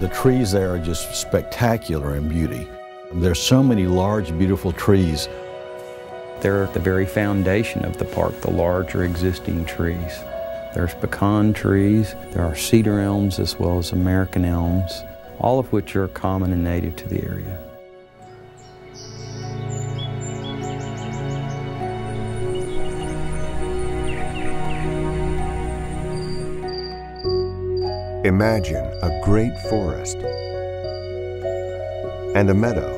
The trees there are just spectacular in beauty. There's so many large, beautiful trees. They're at the very foundation of the park, the larger existing trees. There's pecan trees, there are cedar elms as well as American elms, all of which are common and native to the area. Imagine a great forest and a meadow.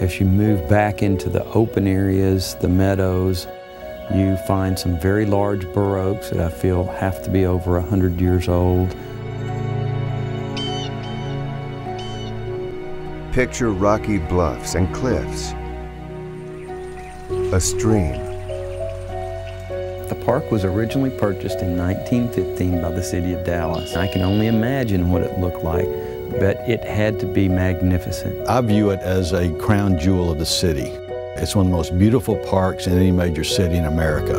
As you move back into the open areas, the meadows, you find some very large bur oaks that I feel have to be over 100 years old. Picture rocky bluffs and cliffs, a stream. The park was originally purchased in 1915 by the city of Dallas. I can only imagine what it looked like, but it had to be magnificent. I view it as a crown jewel of the city. It's one of the most beautiful parks in any major city in America.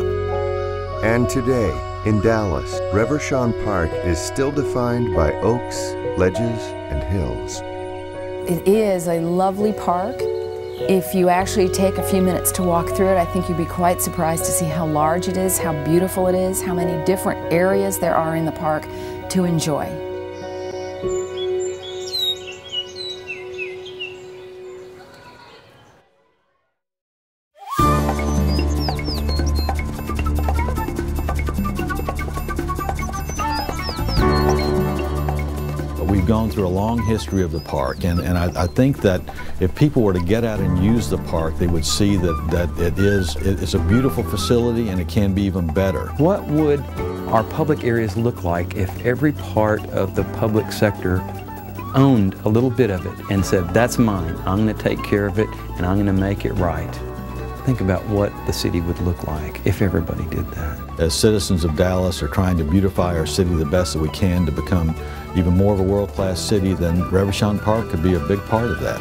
And today, in Dallas, Reverchon Park is still defined by oaks, ledges, and hills. It is a lovely park. If you actually take a few minutes to walk through it, I think you'd be quite surprised to see how large it is, how beautiful it is, how many different areas there are in the park to enjoy. We've gone through a long history of the park, and I think that if people were to get out and use the park, they would see that it's a beautiful facility and it can be even better. What would our public areas look like if every part of the public sector owned a little bit of it and said, that's mine, I'm going to take care of it and I'm going to make it right? Think about what the city would look like if everybody did that. As citizens of Dallas are trying to beautify our city the best that we can to become even more of a world-class city, then Reverchon Park could be a big part of that.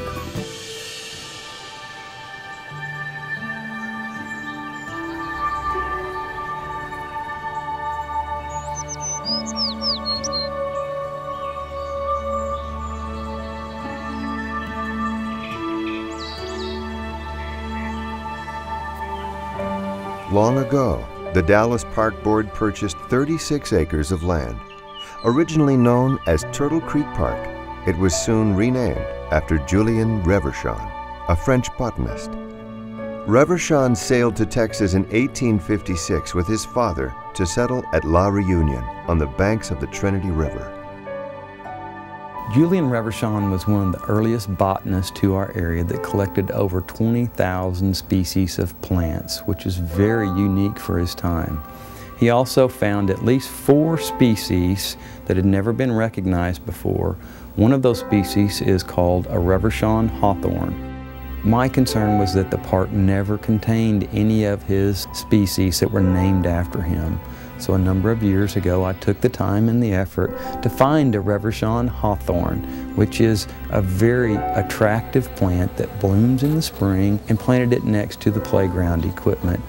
Long ago, the Dallas Park Board purchased 36 acres of land. Originally known as Turtle Creek Park, it was soon renamed after Julien Reverchon, a French botanist. Reverchon sailed to Texas in 1856 with his father to settle at La Reunion on the banks of the Trinity River. Julien Reverchon was one of the earliest botanists to our area that collected over 20,000 species of plants, which is very unique for his time. He also found at least 4 species that had never been recognized before. One of those species is called a Reverchon hawthorn. My concern was that the park never contained any of his species that were named after him. So a number of years ago, I took the time and the effort to find a Reverchon hawthorn, which is a very attractive plant that blooms in the spring, and planted it next to the playground equipment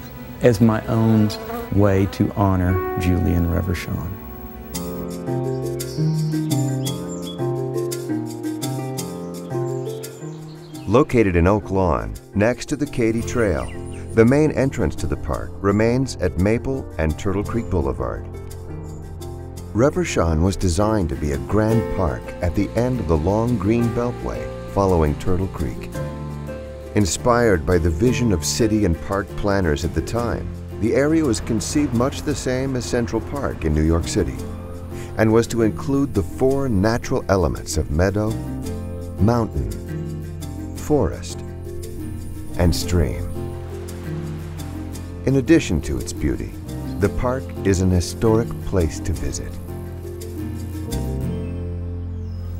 as my own way to honor Julien Reverchon. Located in Oak Lawn, next to the Katy Trail, the main entrance to the park remains at Maple and Turtle Creek Boulevard. Reverchon was designed to be a grand park at the end of the long green beltway following Turtle Creek. Inspired by the vision of city and park planners at the time, the area was conceived much the same as Central Park in New York City, and was to include the 4 natural elements of meadow, mountain, forest, and stream. In addition to its beauty, the park is an historic place to visit.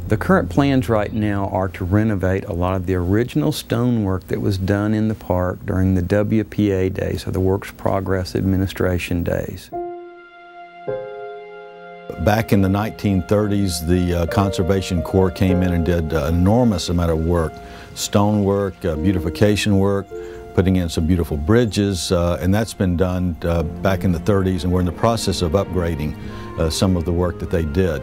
The current plans right now are to renovate a lot of the original stonework that was done in the park during the WPA days, or the Works Progress Administration days. Back in the 1930s, the Conservation Corps came in and did an enormous amount of work, stonework, beautification work, putting in some beautiful bridges, and that's been done back in the 30s, and we're in the process of upgrading some of the work that they did.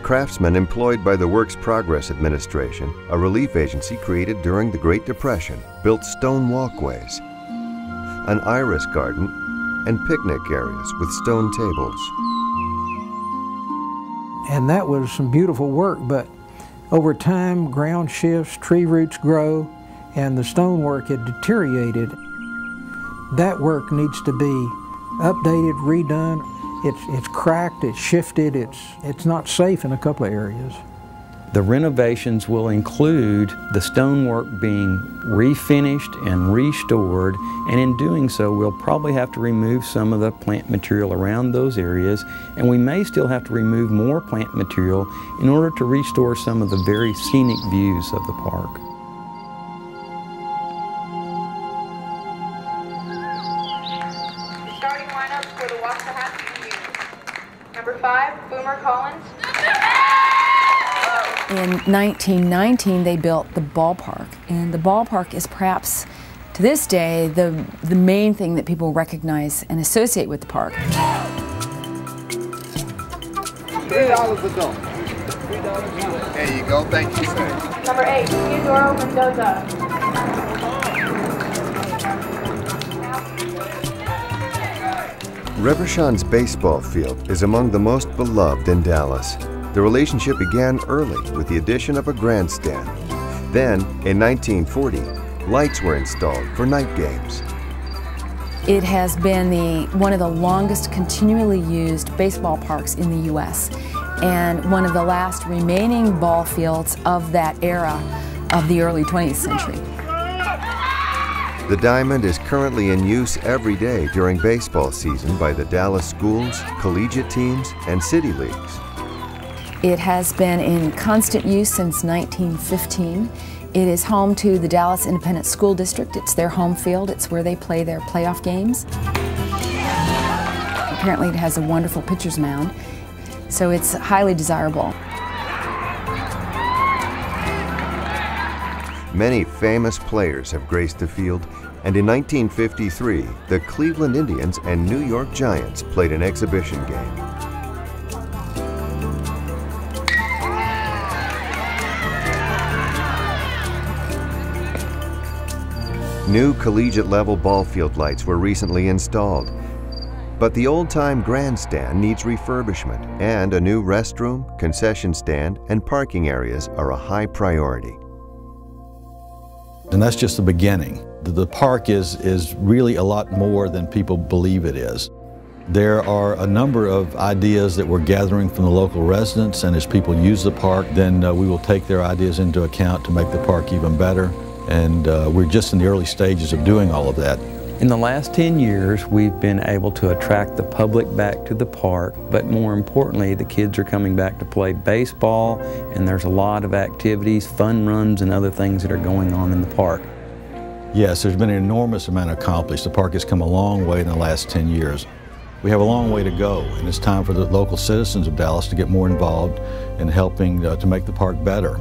craftsmen employed by the Works Progress Administration, a relief agency created during the Great Depression, built stone walkways, an iris garden, and picnic areas with stone tables. And that was some beautiful work, but over time, ground shifts, tree roots grow, and the stonework had deteriorated. That work needs to be updated, redone. It's cracked, it's shifted, it's not safe in a couple of areas. The renovations will include the stonework being refinished and restored, and in doing so we'll probably have to remove some of the plant material around those areas, and we may still have to remove more plant material in order to restore some of the very scenic views of the park. Starting lineup for the Waxahachie team. Number 5, Boomer Collins. In 1919, they built the ballpark, and the ballpark is perhaps, to this day, the main thing that people recognize and associate with the park. $3 adult. There you go, thank you, sir. Number 8, Theodoro Mendoza. Reverchon's baseball field is among the most beloved in Dallas. The relationship began early with the addition of a grandstand. Then, in 1940, lights were installed for night games. It has been one of the longest continually used baseball parks in the U.S. and one of the last remaining ball fields of that era of the early 20th century. The diamond is currently in use every day during baseball season by the Dallas schools, collegiate teams, and city leagues. It has been in constant use since 1915. It is home to the Dallas Independent School District. It's their home field. It's where they play their playoff games. Apparently it has a wonderful pitcher's mound, so it's highly desirable. Many famous players have graced the field, and in 1953, the Cleveland Indians and New York Giants played an exhibition game. New collegiate-level ball field lights were recently installed, but the old-time grandstand needs refurbishment, and a new restroom, concession stand, and parking areas are a high priority. And that's just the beginning. The park is really a lot more than people believe it is. There are a number of ideas that we're gathering from the local residents, and as people use the park, then we will take their ideas into account to make the park even better. And we're just in the early stages of doing all of that. In the last 10 years, we've been able to attract the public back to the park, but more importantly, the kids are coming back to play baseball, and there's a lot of activities, fun runs, and other things that are going on in the park. Yes, there's been an enormous amount accomplished. The park has come a long way in the last 10 years. We have a long way to go, and it's time for the local citizens of Dallas to get more involved in helping to make the park better.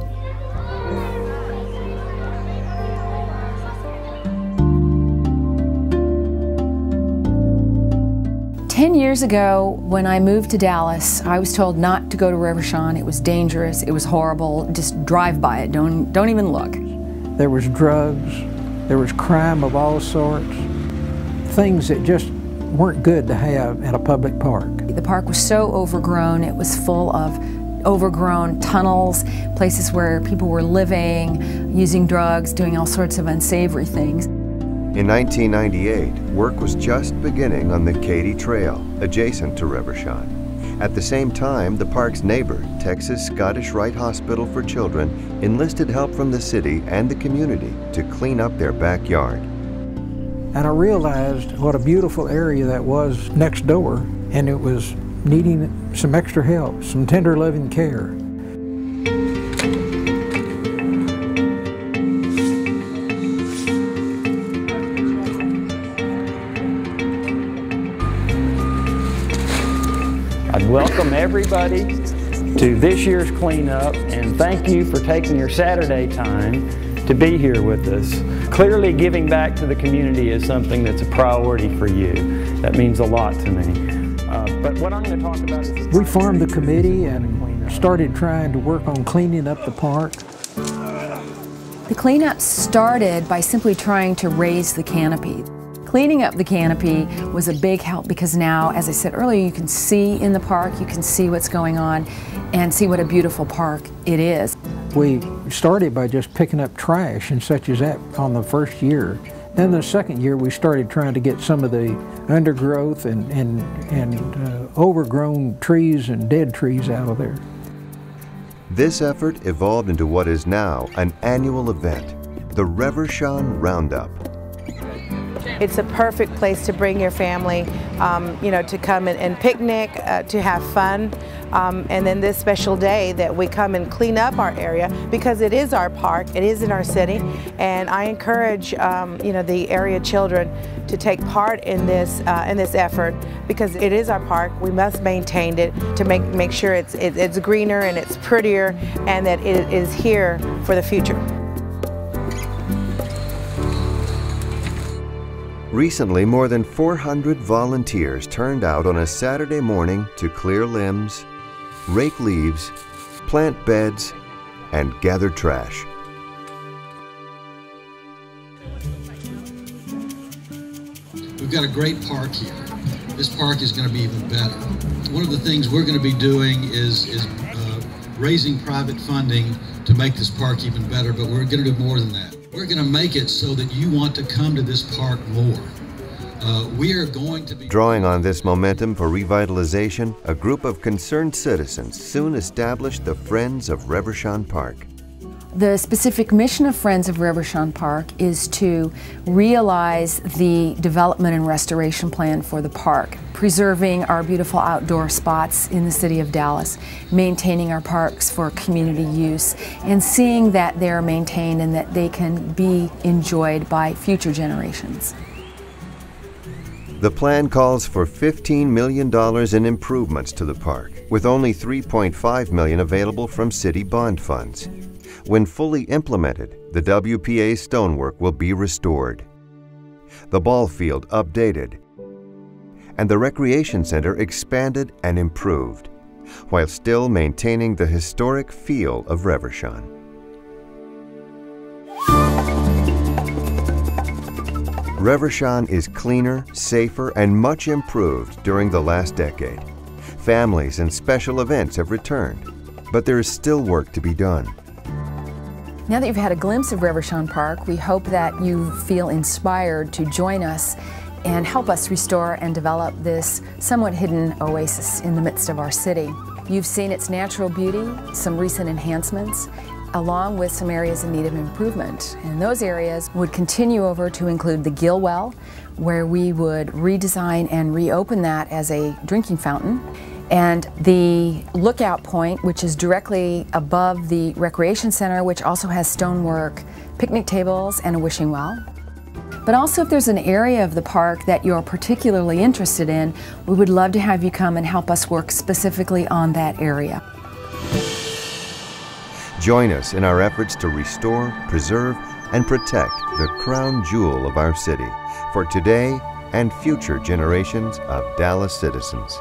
10 years ago, when I moved to Dallas, I was told not to go to Reverchon. It was dangerous, it was horrible, just drive by it, don't even look. There was drugs, there was crime of all sorts, things that just weren't good to have at a public park. The park was so overgrown, it was full of overgrown tunnels, places where people were living, using drugs, doing all sorts of unsavory things. In 1998, work was just beginning on the Katy Trail, adjacent to Reverchon. At the same time, the park's neighbor, Texas Scottish Rite Hospital for Children, enlisted help from the city and the community to clean up their backyard. And I realized what a beautiful area that was next door, and it was needing some extra help, some tender loving care. I'd welcome everybody to this year's cleanup, and thank you for taking your Saturday time to be here with us. Clearly, giving back to the community is something that's a priority for you. That means a lot to me. But what I'm going to talk about is... We formed the committee and started trying to work on cleaning up the park. The cleanup started by simply trying to raise the canopy. Cleaning up the canopy was a big help because now, as I said earlier, you can see in the park, you can see what's going on and see what a beautiful park it is. We started by just picking up trash and such as that on the first year. Then the second year we started trying to get some of the undergrowth and overgrown trees and dead trees out of there. This effort evolved into what is now an annual event, the Reverchon Roundup. It's a perfect place to bring your family, to come and picnic, to have fun. And then this special day that we come and clean up our area because it is our park, it is in our city. And I encourage, the area children to take part in this effort because it is our park. We must maintain it to make sure it's greener and it's prettier and that it is here for the future. Recently, more than 400 volunteers turned out on a Saturday morning to clear limbs, rake leaves, plant beds, and gather trash. We've got a great park here. This park is going to be even better. One of the things we're going to be doing is raising private funding to make this park even better, but we're going to do more than that. We're going to make it so that you want to come to this park more. We are going to be... Drawing on this momentum for revitalization, a group of concerned citizens soon established the Friends of Reverchon Park. The specific mission of Friends of Reverchon Park is to realize the development and restoration plan for the park, preserving our beautiful outdoor spots in the city of Dallas, maintaining our parks for community use, and seeing that they're maintained and that they can be enjoyed by future generations. The plan calls for $15 million in improvements to the park, with only $3.5 million available from city bond funds. When fully implemented, the WPA stonework will be restored, the ball field updated, and the recreation center expanded and improved, while still maintaining the historic feel of Reverchon. Reverchon is cleaner, safer, and much improved during the last decade. Families and special events have returned, but there is still work to be done. Now that you've had a glimpse of Reverchon Park, we hope that you feel inspired to join us and help us restore and develop this somewhat hidden oasis in the midst of our city. You've seen its natural beauty, some recent enhancements, along with some areas in need of improvement. And those areas would continue over to include the Gill Well, where we would redesign and reopen that as a drinking fountain, and the lookout point, which is directly above the recreation center, which also has stonework, picnic tables, and a wishing well. But also, if there's an area of the park that you're particularly interested in, we would love to have you come and help us work specifically on that area. Join us in our efforts to restore, preserve, and protect the crown jewel of our city for today and future generations of Dallas citizens.